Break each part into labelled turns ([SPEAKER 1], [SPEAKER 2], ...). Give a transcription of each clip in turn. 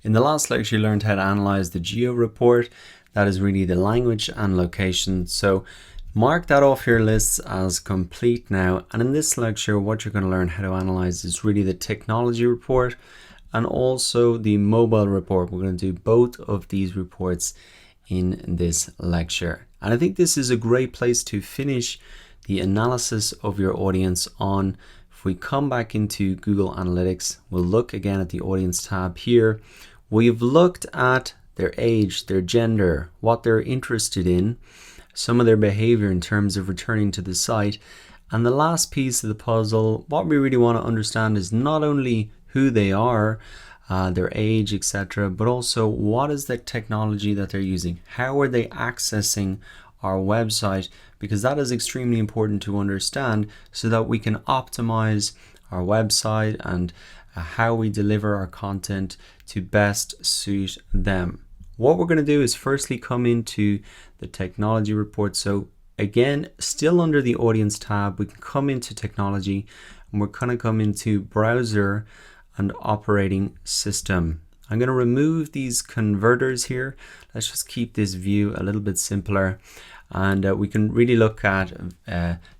[SPEAKER 1] In the last lecture, you learned how to analyze the geo report. That is really the language and location. So mark that off your lists as complete now. And in this lecture, what you're going to learn how to analyze is really the technology report and also the mobile report. We're going to do both of these reports in this lecture. And I think this is a great place to finish the analysis of your audience on. If we come back into Google Analytics, we'll look again at the audience tab here. We've looked at their age, their gender, what they're interested in, some of their behavior in terms of returning to the site. And the last piece of the puzzle, what we really want to understand is not only who they are, their age, etc., but also what is the technology that they're using? How are they accessing our website? Because that is extremely important to understand so that we can optimize our website and how we deliver our content to best suit them. What we're going to do is firstly come into the technology report. So again, still under the audience tab, we can come into technology and we're going to come into browser and operating system. I'm going to remove these converters here. Let's just keep this view a little bit simpler. And we can really look at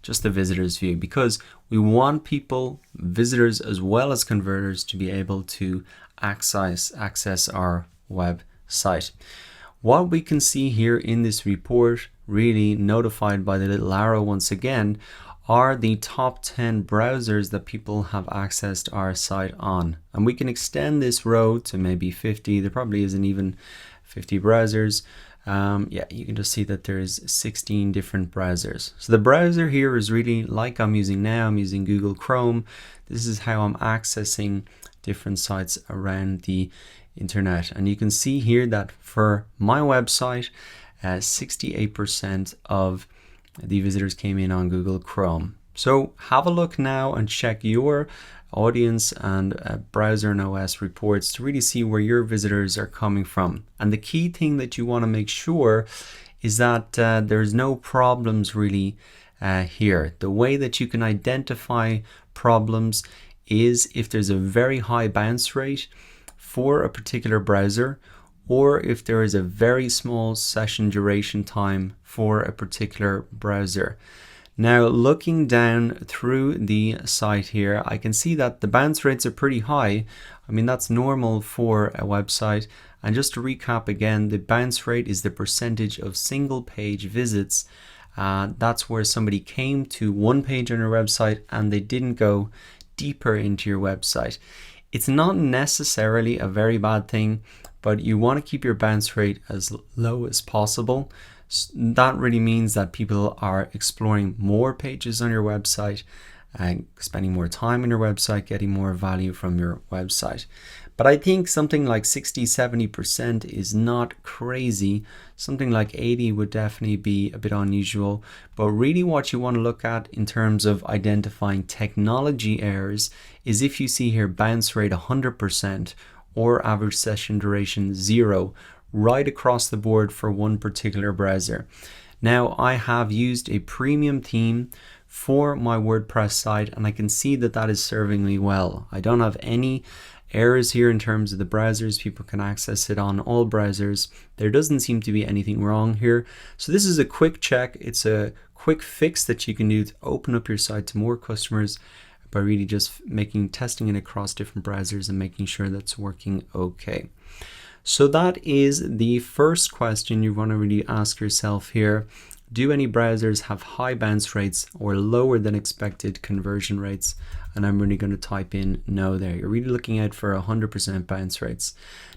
[SPEAKER 1] just the visitors view, because we want people, visitors as well as converters, to be able to access our website. What we can see here in this report, really notified by the little arrow once again, are the top 10 browsers that people have accessed our site on. And we can extend this row to maybe 50. There probably isn't even 50 browsers. Yeah, you can just see that there's 16 different browsers. So the browser here is really like I'm using now. I'm using Google Chrome. This is how I'm accessing different sites around the internet. And you can see here that for my website, 68% of the visitors came in on Google Chrome. So have a look now and check your audience and browser and OS reports to really see where your visitors are coming from. And the key thing that you want to make sure is that there's no problems really here. The way that you can identify problems is if there's a very high bounce rate for a particular browser, or if there is a very small session duration time for a particular browser. Now, looking down through the site here, I can see that the bounce rates are pretty high. I mean, that's normal for a website. And just to recap again, the bounce rate is the percentage of single page visits. That's where somebody came to one page on your website and they didn't go deeper into your website. It's not necessarily a very bad thing, but you want to keep your bounce rate as low as possible. That really means that people are exploring more pages on your website and spending more time on your website, getting more value from your website. But I think something like 60-70% is not crazy. Something like 80 would definitely be a bit unusual. But really what you want to look at in terms of identifying technology errors is if you see here bounce rate 100% or average session duration 0, right across the board for one particular browser. Now, I have used a premium theme for my WordPress site and I can see that that is serving me well. I don't have any errors here in terms of the browsers. People can access it on all browsers. There doesn't seem to be anything wrong here. So this is a quick check. It's a quick fix that you can do to open up your site to more customers by really just testing it across different browsers and making sure that's working okay. So that is the first question you want to really ask yourself here. Do any browsers have high bounce rates or lower than expected conversion rates? And I'm really going to type in no there. You're really looking out for 100% bounce rates.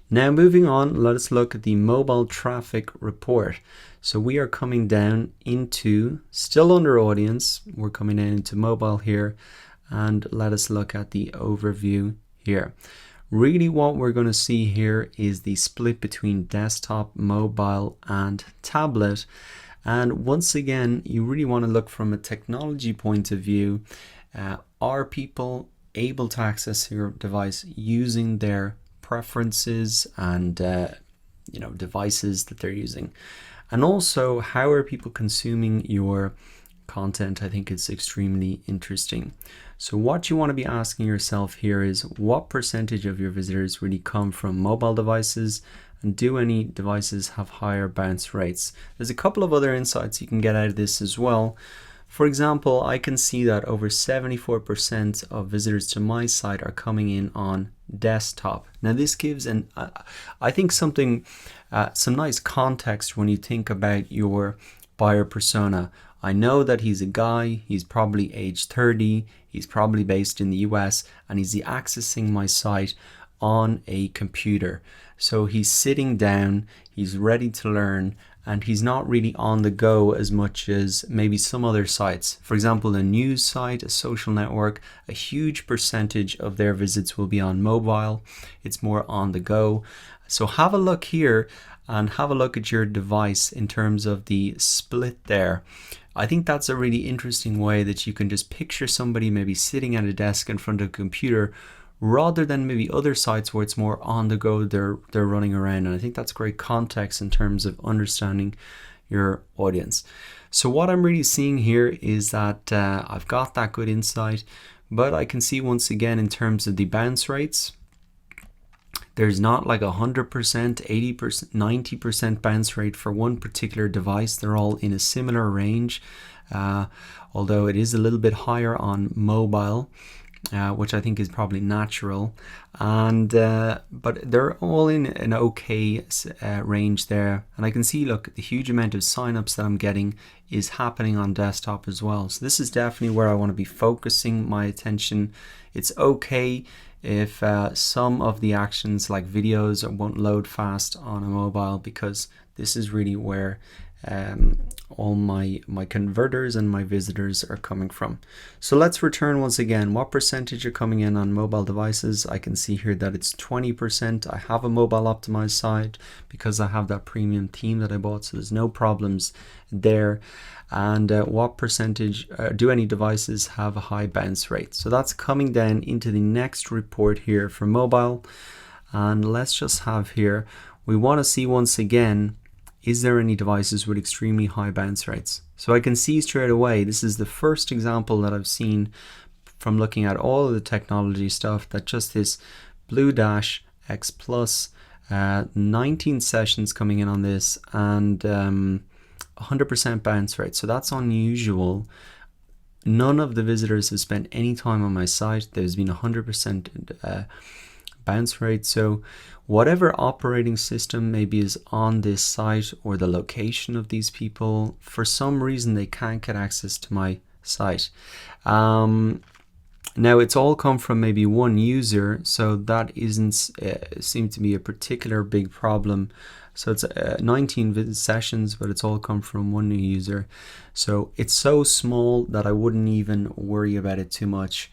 [SPEAKER 1] Now moving on, let us look at the mobile traffic report. So we are coming down into, still under audience, we're coming down into mobile here, and let us look at the overview here. Really what we're going to see here is the split between desktop, mobile and tablet. And once again, you really want to look from a technology point of view. Are people able to access your device using their preferences and devices that they're using? And also, how are people consuming your content. I think it's extremely interesting. So what you want to be asking yourself here is, what percentage of your visitors really come from mobile devices, and do any devices have higher bounce rates? There's a couple of other insights you can get out of this as well. For example, I can see that over 74% of visitors to my site are coming in on desktop. Now this gives I think some nice context when you think about your buyer persona. I know that he's a guy, he's probably age 30, he's probably based in the US, and he's accessing my site on a computer. So he's sitting down, he's ready to learn, and he's not really on the go as much as maybe some other sites. For example, a news site, a social network, a huge percentage of their visits will be on mobile. It's more on the go. So have a look here and have a look at your device in terms of the split there. I think that's a really interesting way that you can just picture somebody maybe sitting at a desk in front of a computer, rather than maybe other sites where it's more on the go, they're running around. And I think that's great context in terms of understanding your audience. So what I'm really seeing here is that I've got that good insight, but I can see once again in terms of the bounce rates, there's not like 100%, 80%, 90% bounce rate for one particular device. They're all in a similar range, although it is a little bit higher on mobile, which I think is probably natural. And but they're all in an okay range there. And I can see, look, the huge amount of signups that I'm getting is happening on desktop as well. So this is definitely where I want to be focusing my attention. It's okay if some of the actions like videos won't load fast on a mobile, because this is really where all my converters and my visitors are coming from. So let's return once again. What percentage are coming in on mobile devices? I can see here that it's 20%. I have a mobile optimized site because I have that premium theme that I bought, so there's no problems there. And what percentage do any devices have a high bounce rate? So that's coming down into the next report here for mobile. And let's just have here, we want to see once again, is there any devices with extremely high bounce rates? So I can see straight away, this is the first example that I've seen from looking at all of the technology stuff, that just this Blue Dash X Plus, 19 sessions coming in on this, and 100% bounce rate. So that's unusual. None of the visitors have spent any time on my site. There's been 100% bounce rate. So whatever operating system maybe is on this site, or the location of these people, for some reason they can't get access to my site. Now it's all come from maybe one user, so that isn't seem to be a particular big problem. So it's 19 sessions, but it's all come from one new user. So it's so small that I wouldn't even worry about it too much.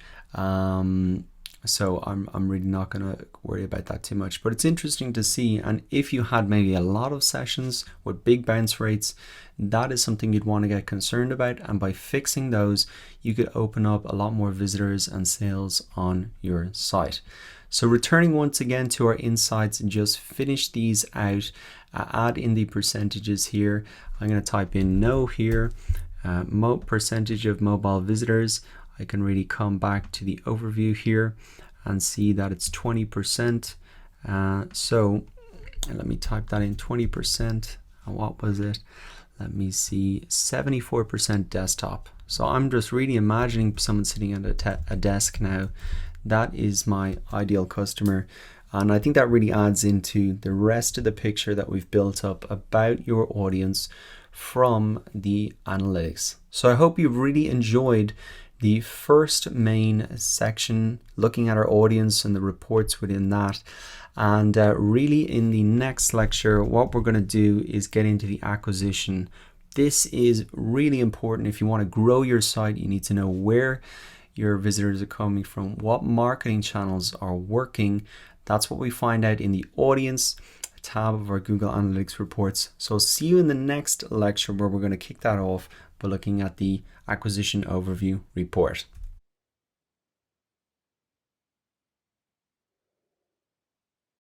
[SPEAKER 1] So I'm really not going to worry about that too much, but it's interesting to see. And if you had maybe a lot of sessions with big bounce rates, that is something you'd want to get concerned about. And by fixing those, you could open up a lot more visitors and sales on your site. So returning once again to our insights, and just finish these out, add in the percentages here. I'm going to type in no here, percentage of mobile visitors. I can really come back to the overview here and see that it's 20%. So let me type that in, 20%. What was it? Let me see, 74% desktop. So I'm just really imagining someone sitting at a desk now. That is my ideal customer. And I think that really adds into the rest of the picture that we've built up about your audience from the analytics. So I hope you've really enjoyed the first main section, looking at our audience and the reports within that. And really in the next lecture, what we're going to do is get into the acquisition. This is really important. If you want to grow your site, you need to know where your visitors are coming from, what marketing channels are working. That's what we find out in the audience tab of our Google Analytics reports. So see you in the next lecture, where we're going to kick that off by looking at the acquisition overview report.